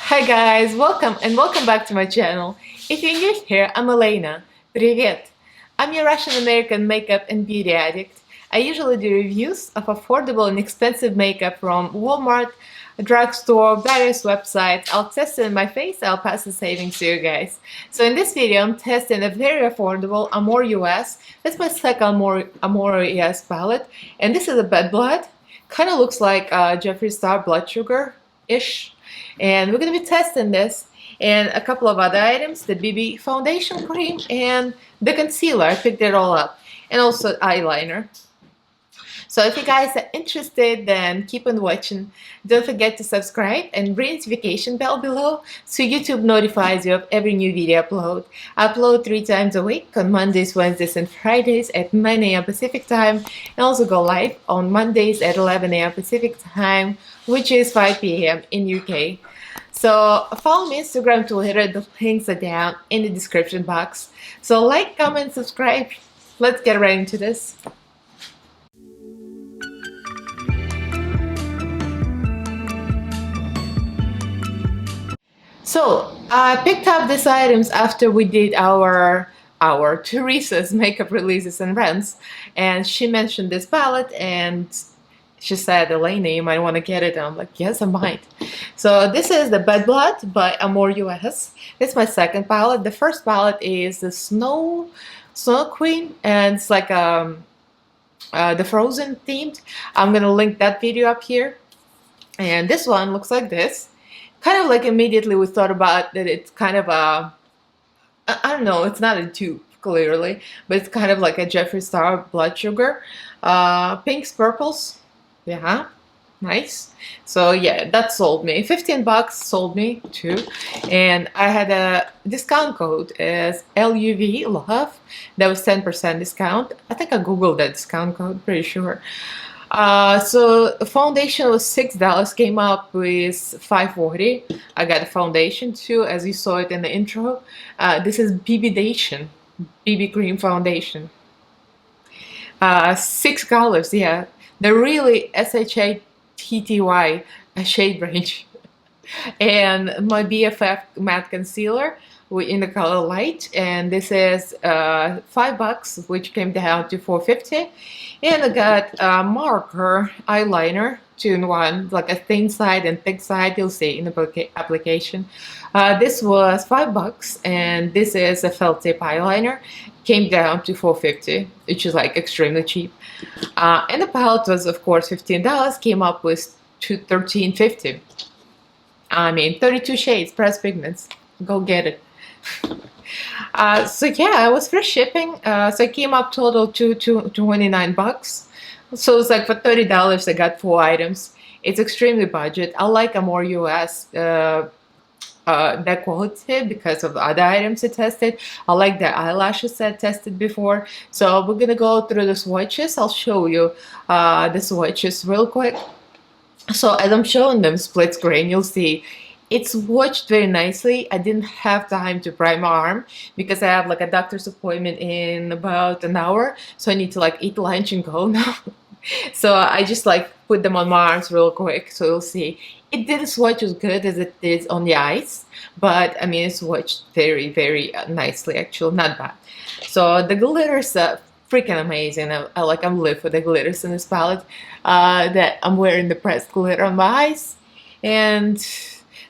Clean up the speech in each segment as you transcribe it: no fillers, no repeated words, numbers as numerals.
Hi guys, welcome back to my channel. If you're new here, I'm Elaina. Привет! I'm your Russian-American makeup and beauty addict. I usually do reviews of affordable and expensive makeup from Walmart, drugstore, various websites. I'll test it in my face, I'll pass the savings to you guys. So in this video, I'm testing a very affordable Amor US. That's my second Amor US palette. And this is a Bad Blood. Kind of looks like Jeffree Star Blood Sugar-ish. And we're going to be testing this and a couple of other items, the BB foundation cream and the concealer. I picked it all up, and also eyeliner. So if you guys are interested, then keep on watching. Don't forget to subscribe and ring the notification bell below so YouTube notifies you of every new video upload. I upload 3 times a week on Mondays, Wednesdays, and Fridays at 9 a.m. Pacific time, and also go live on Mondays at 11 a.m. Pacific time, which is 5 p.m. in UK. So follow me on Instagram, Twitter. The links are down in the description box. So like, comment, subscribe. Let's get right into this. So I picked up these items after we did our Teresa's makeup releases and rents, and she mentioned this palette and she said, Elaina, you might want to get it. And I'm like, yes, I might. So this is the Bad Blood by Amor US. It's my second palette. The first palette is the Snow Queen, and it's like the Frozen themed. I'm gonna link that video up here. And this one looks like this. Kind of like immediately we thought about that it's kind of a, I don't know, it's not a dupe clearly, but it's kind of like a Jeffree Star Blood Sugar. Pinks, purples. Yeah, nice. So yeah, that sold me. 15 bucks sold me too. And I had a discount code as LUV love. That was 10% discount. I think I googled that discount code, pretty sure. So foundation was $6, came up with $5.40. I got a foundation too, as you saw it in the intro. This is BB cream foundation. $6, yeah. They're really SHATTY shade range. And my BFF matte concealer in the color light, and this is $5, which came down to $4.50. And I got a marker eyeliner, 2-in-1, like a thin side and thick side. You'll see in the application. This was $5, and this is a felt tip eyeliner. Came down to $4.50, which is like extremely cheap. And the palette was, of course, $15. Came up with $13.50. I mean, 32 shades, pressed pigments. Go get it. So yeah, it was free shipping. So it came up total to $29. So it's like for $30, I got 4 items. It's extremely budget. I like Amor US that quality because of the other items I tested. I like the eyelashes I tested before. So we're gonna go through the swatches. I'll show you the swatches real quick. So as I'm showing them split screen, you'll see it's swatched very nicely. I didn't have time to prime my arm because I have like a doctor's appointment in about an hour, so I need to like eat lunch and go now. So I just like put them on my arms real quick, so you'll see. It didn't swatch as good as it did on the eyes, but I mean it swatched very, very nicely actually, not bad. So the glitters are freaking amazing. I'm live for the glitters in this palette. That I'm wearing the pressed glitter on my eyes, and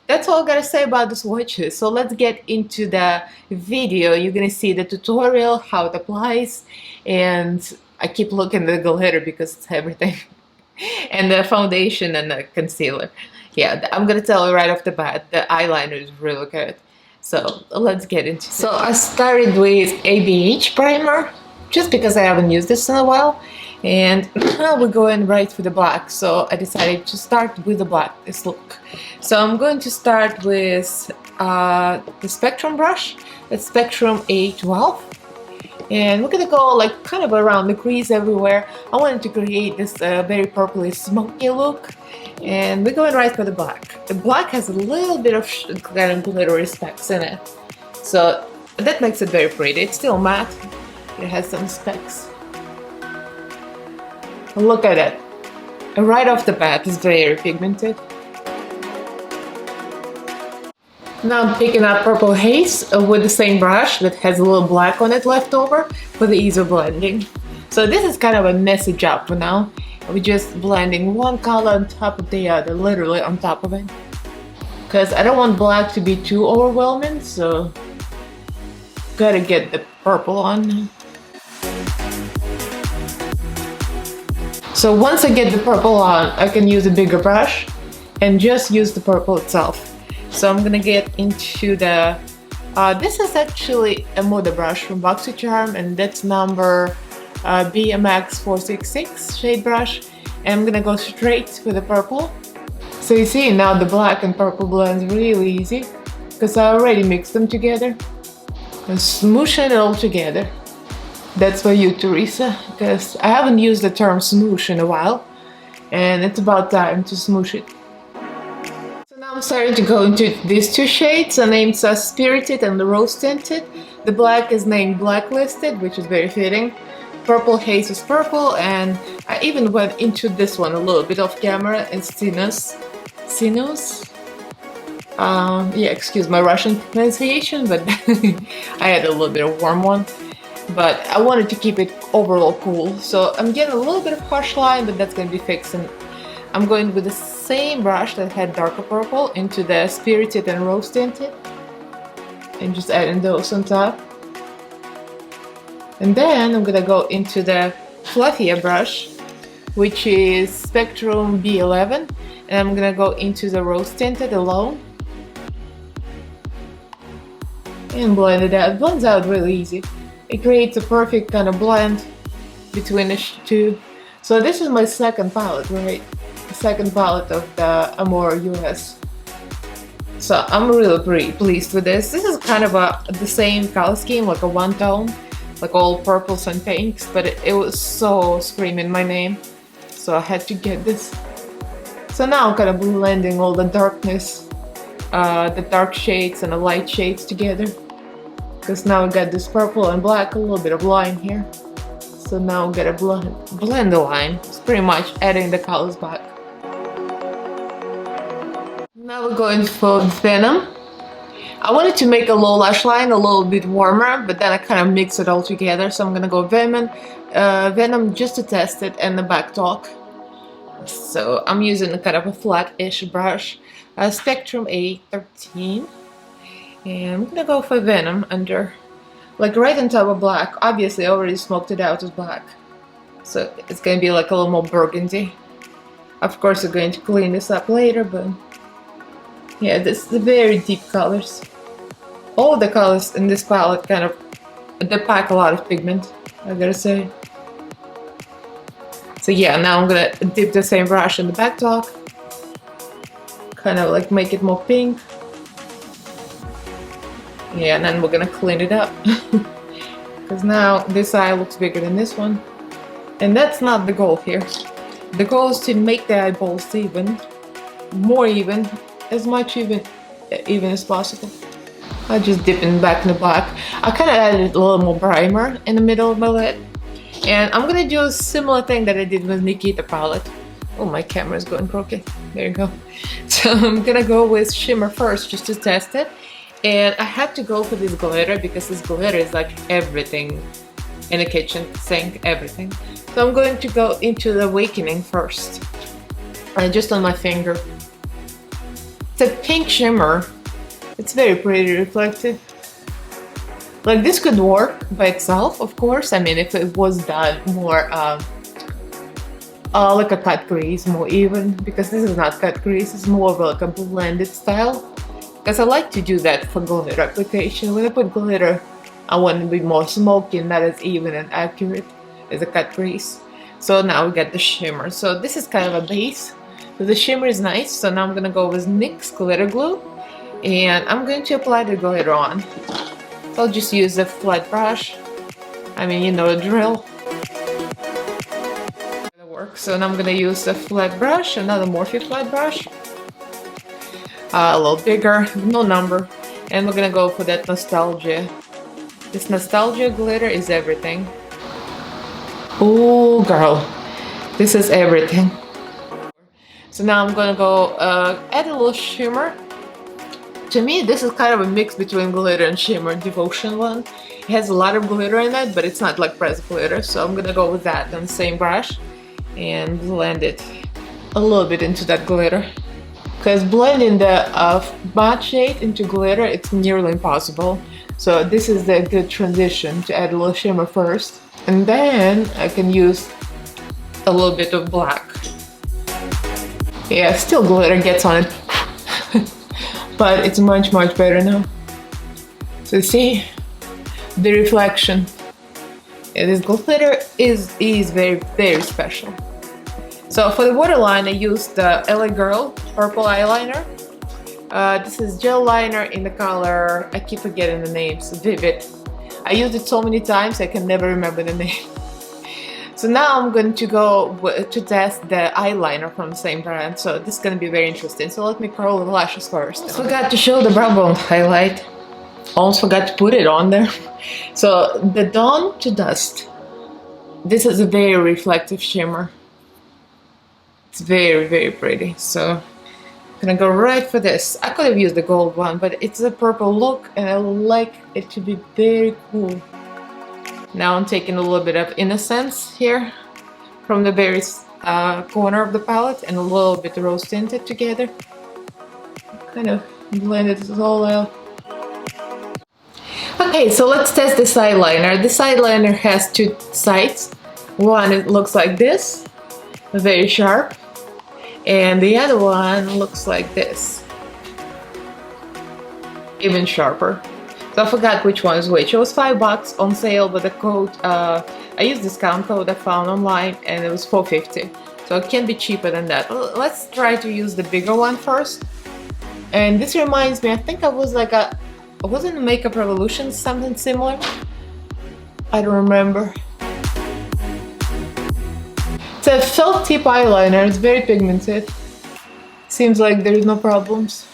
that's all I gotta say about the swatches. So let's get into the video. You're gonna see the tutorial, how it applies, and I keep looking at the glitter because it's everything. And the foundation and the concealer. Yeah, I'm gonna tell you right off the bat, the eyeliner is really good. So let's get into it. So I started with a Beige primer, just because I haven't used this in a while. And now we're going right for the black, so I decided to start with the black, this look. So I'm going to start with the Spectrum brush, the Spectrum A12. And we're gonna go like kind of around the crease everywhere. I wanted to create this very purpley smoky look. And we're going right for the black. The black has a little bit of kind of glittery specks in it. So that makes it very pretty. It's still matte. It has some specks. Look at it. Right off the bat, it's very pigmented. Now I'm picking up Purple Haze with the same brush that has a little black on it left over for the ease of blending. So this is kind of a messy job for now. We're just blending one color on top of the other, literally on top of it. Because I don't want black to be too overwhelming, so gotta get the purple on. So once I get the purple on, I can use a bigger brush and just use the purple itself. So I'm gonna get into the, this is actually a Moda brush from BoxyCharm, and that's number BMX 466 shade brush. And I'm gonna go straight with the purple. So you see now the black and purple blends really easy because I already mixed them together and smoosh it all together. That's for you, Teresa, because I haven't used the term smoosh in a while and it's about time to smoosh it. So now I'm starting to go into these two shades. The names are Spirited and the Rose Tinted. The black is named Blacklisted, which is very fitting. Purple Haze is purple, and I even went into this one a little bit off camera in Sinus. Yeah, excuse my Russian pronunciation, but I had a little bit of warm one. But I wanted to keep it overall cool, so I'm getting a little bit of harsh line, but that's going to be fixed. And I'm going with the same brush that had darker purple into the Spirited and Rose Tinted, and just adding those on top. And then I'm gonna go into the fluffier brush, which is Spectrum B11, and I'm gonna go into the Rose Tinted alone and blend it out. It blends out really easy. It creates a perfect kind of blend between the two. So this is my second palette, right? The second palette of the Amor US. So I'm really pretty pleased with this. This is kind of the same color scheme, like a one tone, like all purples and pinks, but it was so screaming my name, so I had to get this. So now I'm kind of blending all the darkness, the dark shades and the light shades together. Because now I got this purple and black, a little bit of line here. So now I'm gonna blend the line. It's pretty much adding the colors back. Now we're going for Venom. I wanted to make a low lash line a little bit warmer, but then I kind of mix it all together. So I'm gonna go Venom just to test it, and the back talk. So I'm using a kind of a flat-ish brush, Spectrum A13. And I'm gonna go for Venom under, like right on top of black. Obviously I already smoked it out as black, so it's gonna be like a little more burgundy. Of course I'm going to clean this up later, but yeah, this is the very deep colors. All the colors in this palette kind of, they pack a lot of pigment, I gotta say. So yeah, now I'm gonna dip the same brush in the back talk, kind of like make it more pink. Yeah, and then we're gonna clean it up because now this eye looks bigger than this one, and that's not the goal here. The goal is to make the eyeballs even, more even, as much even as possible. I just dip in back in the black. I kind of added a little more primer in the middle of my lid, and I'm gonna do a similar thing that I did with Nikita palette. Oh, my camera is going crooked. There you go. So I'm gonna go with shimmer first just to test it. And I had to go for this glitter because this glitter is like everything in the kitchen sink, everything. So I'm going to go into the Awakening first, just on my finger. It's a pink shimmer. It's very pretty, reflective. Like this could work by itself, of course. I mean, if it was done more like a cut crease, more even, because this is not cut crease, it's more of like a blended style. Because I like to do that for glitter application. When I put glitter, I want it to be more smoky and not as even and accurate as a cut crease. So now we got the shimmer. So this is kind of a base. So the shimmer is nice. So now I'm going to go with Nyx Glitter Glue. And I'm going to apply the glitter on. So I'll just use a flat brush. I mean, you know the drill. So now I'm going to use a flat brush, another Morphe flat brush. A little bigger, no number, and we're gonna go for that nostalgia. This nostalgia glitter is everything. Oh girl, this is everything. So now I'm gonna go add a little shimmer To me, this is kind of a mix between glitter and shimmer, Devotion one. It has a lot of glitter in it, but it's not like pressed glitter, so I'm gonna go with that on the same brush and blend it a little bit into that glitter. Because blending the matte shade into glitter, it's nearly impossible. So this is the good transition to add a little shimmer first. And then I can use a little bit of black. Yeah, still glitter gets on it. But it's much better now. So see, the reflection. Yeah, this glitter is very special. So for the waterline, I used the LA Girl purple eyeliner. This is gel liner in the color, I keep forgetting the names, Vivid. I used it so many times I can never remember the name. So now I'm going to go to test the eyeliner from the same brand. So this is going to be very interesting. So let me curl the lashes first. I forgot to show the brow bone highlight. Almost forgot to put it on there. So the Dawn to Dusk. This is a very reflective shimmer. It's very pretty. So I'm gonna go right for this. I could have used the gold one, but it's a purple look and I like it to be very cool. Now I'm taking a little bit of Innocence here from the very corner of the palette and a little bit rose tinted together. Kind of blend it all out. Okay, so let's test this eyeliner. This eyeliner has two sides. One, it looks like this, very sharp, and the other one looks like this, even sharper. So I forgot which one is which. It was $5 on sale, but the code, I used discount code I found online and it was $4.50. So it can be cheaper than that. Let's try to use the bigger one first. And this reminds me, I think I was like I was in Makeup Revolution, something similar. I don't remember. It's a felt tip eyeliner, it's very pigmented. Seems like there's no problems.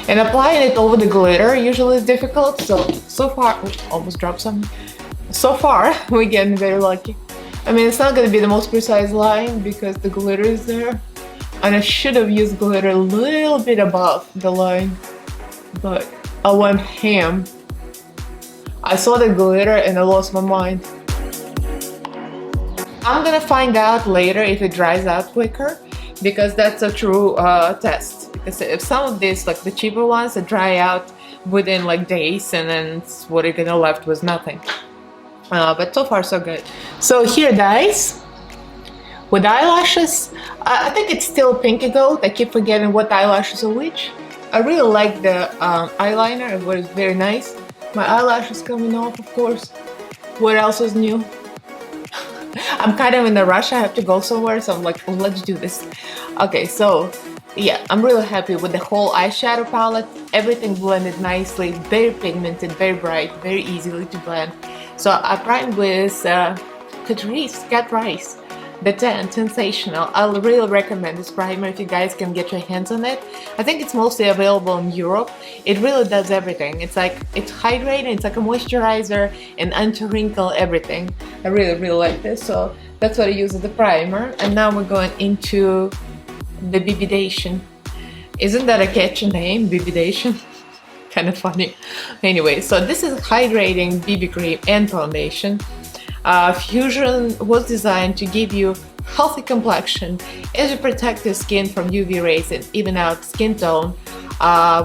And applying it over the glitter usually is difficult, so far, almost dropped something. So far, we're getting very lucky. I mean, it's not gonna be the most precise line because the glitter is there. And I should have used glitter a little bit above the line, but I went ham. I saw the glitter and I lost my mind. I'm gonna find out later if it dries out quicker, because that's a true test. Because if some of these, like the cheaper ones, that dry out within like days, and then what you're gonna left was nothing. But so far so good. So here, guys, with eyelashes, I think it's still Pinky Gold. I keep forgetting what eyelashes are which. I really like the eyeliner. It was very nice. My eyelashes coming off, of course. What else is new? I'm kind of in a rush. I have to go somewhere, so I'm like, oh, let's do this. Okay, so yeah, I'm really happy with the whole eyeshadow palette. Everything blended nicely, very pigmented, very bright, very easily to blend. So I primed with Catrice Cat Rice, the 10 Sensational. I'll really recommend this primer if you guys can get your hands on it. I think it's mostly available in Europe. It really does everything. It's like, it's hydrating, it's like a moisturizer and anti-wrinkle everything. I really like this, so that's what I use as the primer. And now we're going into the Bibidation. Isn't that a catchy name, Bibidation? Kind of funny. Anyway, so this is hydrating BB cream and foundation. Fusion was designed to give you healthy complexion as you protect your skin from UV rays and even out skin tone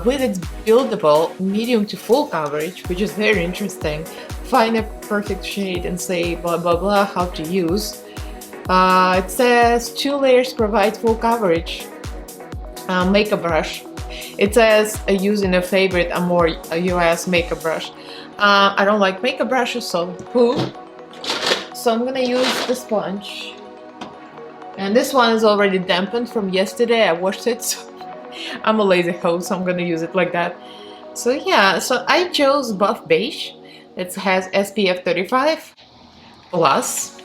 with its buildable medium to full coverage, which is very interesting. Find a perfect shade and say blah blah blah how to use. It says 2 layers provide full coverage. Makeup brush. It says using a favorite Amor US makeup brush. I don't like makeup brushes, so poo. So I'm gonna use the sponge. And this one is already dampened from yesterday. I washed it, so I'm a lazy hoe, so I'm gonna use it like that. So yeah, so I chose Buff Beige. It has SPF 35 plus.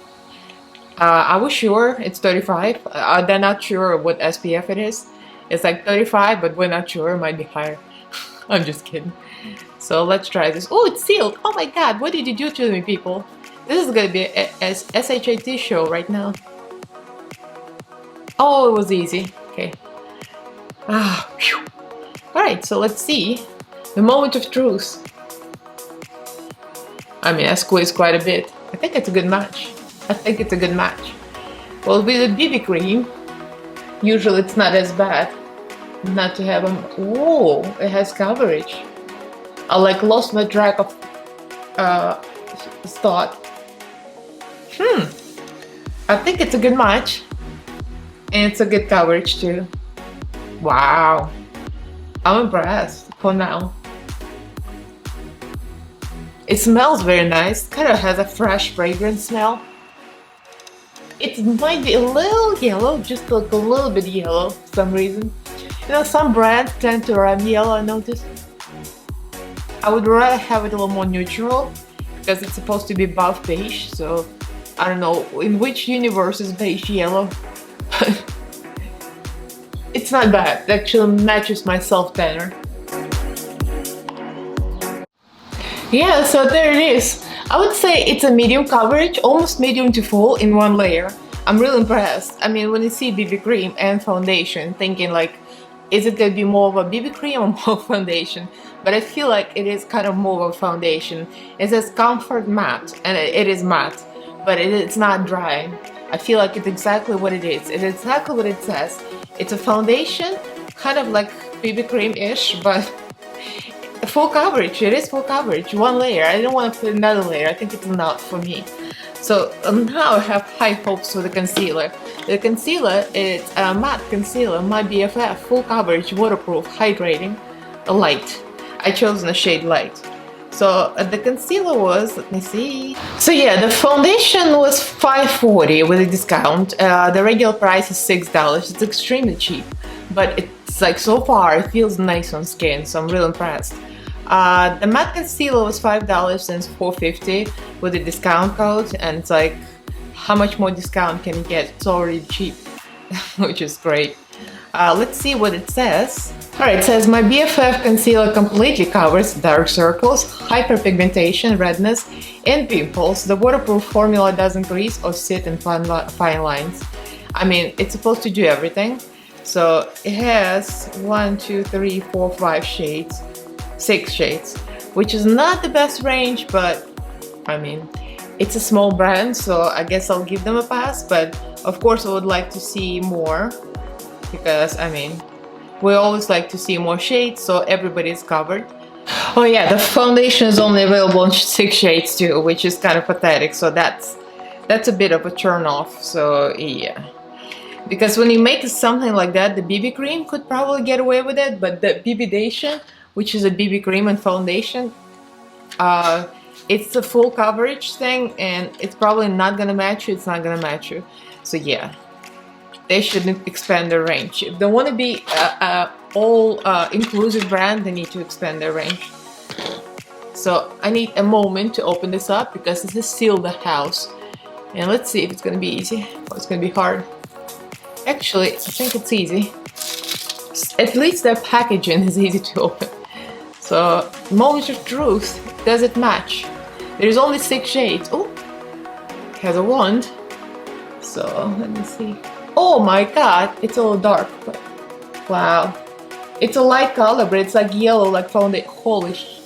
I was sure it's 35. They're not sure what SPF it is. It's like 35, but we're not sure. It might be higher. I'm just kidding. So let's try this. Oh, it's sealed. Oh my god, what did you do to me, people? This is gonna be a SHAT show right now. Oh, it was easy. Okay. Alright, so let's see The moment of truth. I mean, I squeezed quite a bit. I think it's a good match. I think it's a good match. Well, with the BB cream, usually it's not as bad not to have them. Whoa, it has coverage. I like lost my track of thought. I think it's a good match. And it's a good coverage too. Wow. I'm impressed for now. It smells very nice. Kind of has a fresh fragrance smell. It might be a little yellow, just like a little bit yellow for some reason. You know, some brands tend to run yellow, I noticed. I would rather have it a little more neutral because it's supposed to be buff beige, so I don't know in which universe is beige yellow. It's not bad. It actually matches my self tanner. Yeah, so there it is. I would say it's a medium coverage, almost medium to full in one layer. I'm really impressed. I mean, when you see BB cream and foundation, thinking like, is it gonna be more of a BB cream or more foundation? But I feel like it is kind of more of a foundation. It says comfort matte, and it is matte, but it's not dry. I feel like it's exactly what it is. It's exactly what it says. It's a foundation, kind of like BB cream-ish, but full coverage. It is full coverage. One layer. I don't want to put another layer. I think it's enough for me. So now I have high hopes for the concealer. The concealer is a matte concealer, my BFF, full coverage, waterproof, hydrating, light. I chose the shade light. So the concealer was, let me see. So yeah, the foundation was $5.40 with a discount. The regular price is $6. It's extremely cheap, but it's like so far it feels nice on skin, so I'm really impressed. The matte concealer was $5 since $4.50 with a discount code, and it's like, how much more discount can you get? It's already cheap, which is great. Let's see what it says. Alright, it says, my BFF concealer completely covers dark circles, hyperpigmentation, redness, and pimples. The waterproof formula doesn't grease or sit in fine lines. I mean, it's supposed to do everything. So it has 1, 2, 3, 4, 5 shades, 6 shades, which is not the best range, but I mean, it's a small brand, so I guess I'll give them a pass. But of course I would like to see more, because I mean, we always like to see more shades, so everybody's covered. Oh yeah, the foundation is only available in 6 shades too, which is kind of pathetic, so that's a bit of a turn off. So yeah, because when you make something like that, the BB cream could probably get away with it, but the BB-dation, which is a BB cream and foundation, it's a full coverage thing, and it's probably not gonna match you. It's not gonna match you. So yeah, they shouldn't expand their range. If they want to be a all-inclusive brand, they need to expand their range. So I need a moment to open this up because this is still the house, and let's see if it's gonna be easy or it's gonna be hard. Actually, I think it's easy. At least their packaging is easy to open. So, moment of truth, does it match? There's only 6 shades. Oh, it has a wand. So, let me see. Oh my god, it's all dark. Wow. It's a light color, but it's like yellow, like foundation. Holy sh...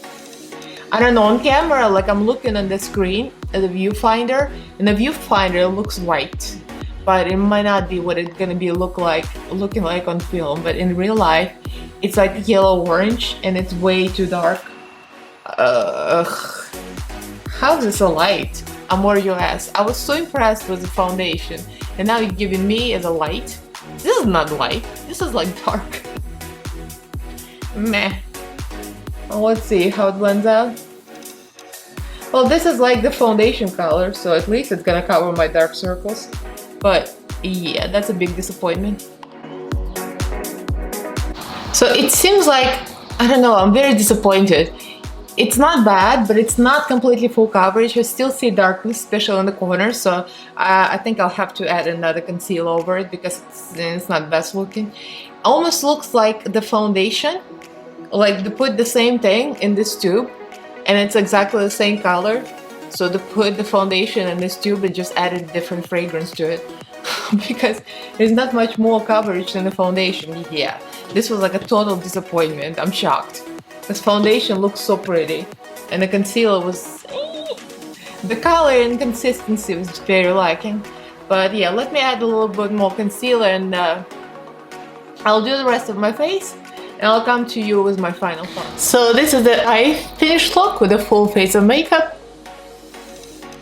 I don't know, on camera, like I'm looking on the screen at the viewfinder, and the viewfinder looks white. But it might not be what it's gonna be looking like on film. But in real life, it's like yellow-orange, and it's way too dark. How is this a light? Amor, you ask. I was so impressed with the foundation, and now you're giving me as a light? This is not light. This is like dark. Meh. Well, let's see how it blends out. Well, this is like the foundation color, so at least it's gonna cover my dark circles. But yeah, that's a big disappointment. So it seems like, I don't know, I'm very disappointed. It's not bad, but it's not completely full coverage. I still see darkness, especially in the corners, so I think I'll have to add another concealer over it because it's not best looking. Almost looks like the foundation, like they put the same thing in this tube, and it's exactly the same color. So they put the foundation in this tube and just added different fragrance to it. Because there's not much more coverage than the foundation. Yeah, this was like a total disappointment. I'm shocked. This foundation looks so pretty, and the concealer was the color and consistency was very lacking. But yeah, let me add a little bit more concealer, and I'll do the rest of my face, and I'll come to you with my final thoughts. So this is the finished look with a full face of makeup.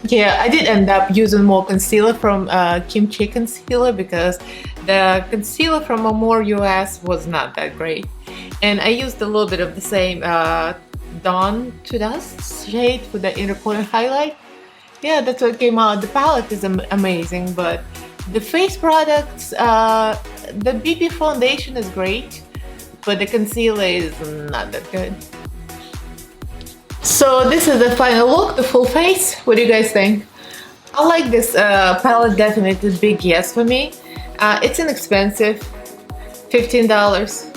Yeah, I did end up using more concealer from Kimchi Concealer because the concealer from Amor US was not that great. And I used a little bit of the same Dawn to Dusk shade for the inner corner highlight. Yeah, that's what came out. The palette is amazing, but the face products, the BB foundation is great, but the concealer is not that good. So this is the final look, the full face. What do you guys think? I like this palette, definitely big yes for me. It's inexpensive, $15.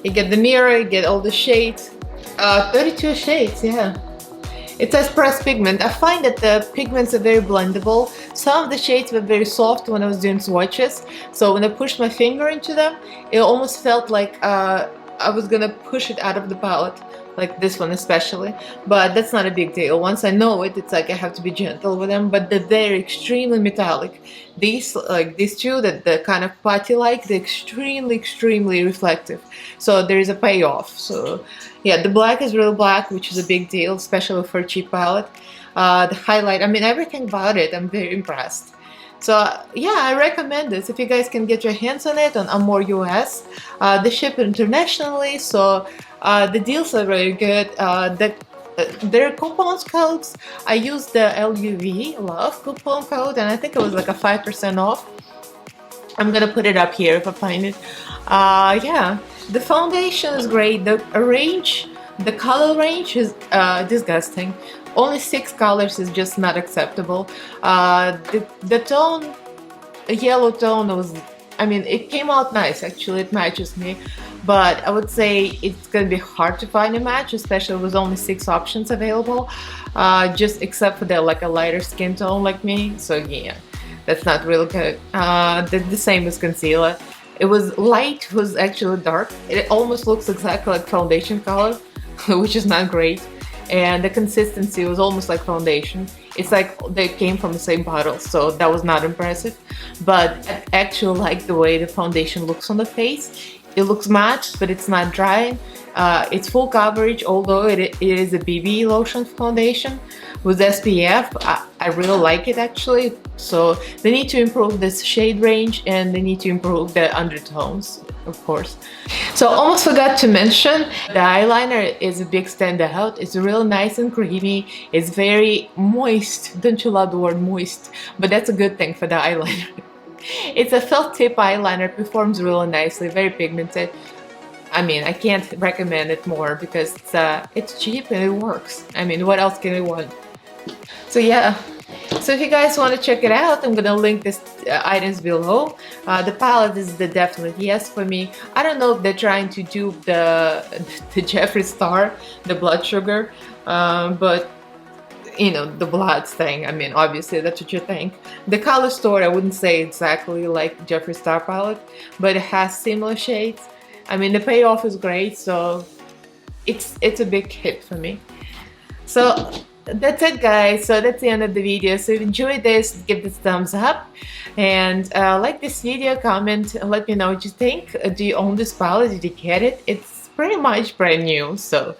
You get the mirror, you get all the shades, 32 shades, yeah. It says pressed pigment. I find that the pigments are very blendable. Some of the shades were very soft when I was doing swatches, so when I pushed my finger into them, it almost felt like I was gonna push it out of the palette, like this one especially, but that's not a big deal. Once I know it, it's like I have to be gentle with them, but they're very extremely metallic. These, like these two, that the kind of putty-like, they're extremely reflective, so there is a payoff. So yeah, the black is real black, which is a big deal, especially for a cheap palette. The highlight, I mean, everything about it, I'm very impressed. So yeah, I recommend this if you guys can get your hands on it on Amor US. They ship internationally, so the deals are very good. Their coupons codes, I used the LUV Love coupon code, and I think it was like a 5% off. I'm gonna put it up here if I find it. Yeah, the foundation is great. The range, the color range is disgusting. Only 6 colors is just not acceptable. The tone, the yellow tone was, I mean, it came out nice, actually, it matches me. But I would say it's gonna be hard to find a match, especially with only 6 options available, just except for the like a lighter skin tone like me. So yeah, that's not really good. The same as concealer. It was light, was actually dark. It almost looks exactly like foundation color, which is not great. And the consistency was almost like foundation. It's like they came from the same bottle, so that was not impressive. But I actually like the way the foundation looks on the face. It looks matte, but it's not drying. It's full coverage, although it is a BB lotion foundation with SPF. I really like it actually. So they need to improve this shade range, and they need to improve the undertones, of course. So almost forgot to mention, the eyeliner is a big standout. It's real nice and creamy. It's very moist. Don't you love the word moist? But that's a good thing for the eyeliner. It's a felt tip eyeliner, performs really nicely, very pigmented. I mean, I can't recommend it more because it's cheap and it works. I mean, what else can I want? So yeah, so if you guys want to check it out, I'm gonna link this items below. The palette is the definite yes for me. I don't know if they're trying to dupe the Jeffree Star, the blood sugar, but you know, the blood thing, I mean, obviously that's what you think. The color story, I wouldn't say exactly like Jeffree Star palette, but it has similar shades. I mean, the payoff is great, so it's a big hit for me. So that's it, guys. So that's the end of the video. So if you enjoyed this, give this thumbs up, and like this video, comment, and let me know what you think. Do you own this palette? Did you get it? It's pretty much brand new, so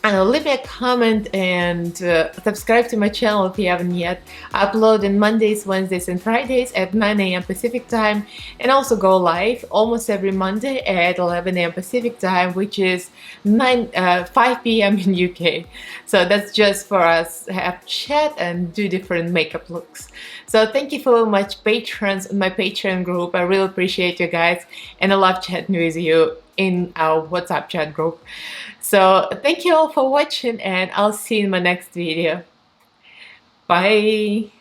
and leave me a comment and subscribe to my channel if you haven't yet. I upload on Mondays, Wednesdays, and Fridays at 9 AM Pacific time, and also go live almost every Monday at 11 AM Pacific time, which is 5 PM in UK. So that's just for us to have chat and do different makeup looks. So thank you so much, patrons in my Patreon group. I really appreciate you guys, and I love chatting with you in our WhatsApp chat group. So thank you all for watching, and I'll see you in my next video. Bye!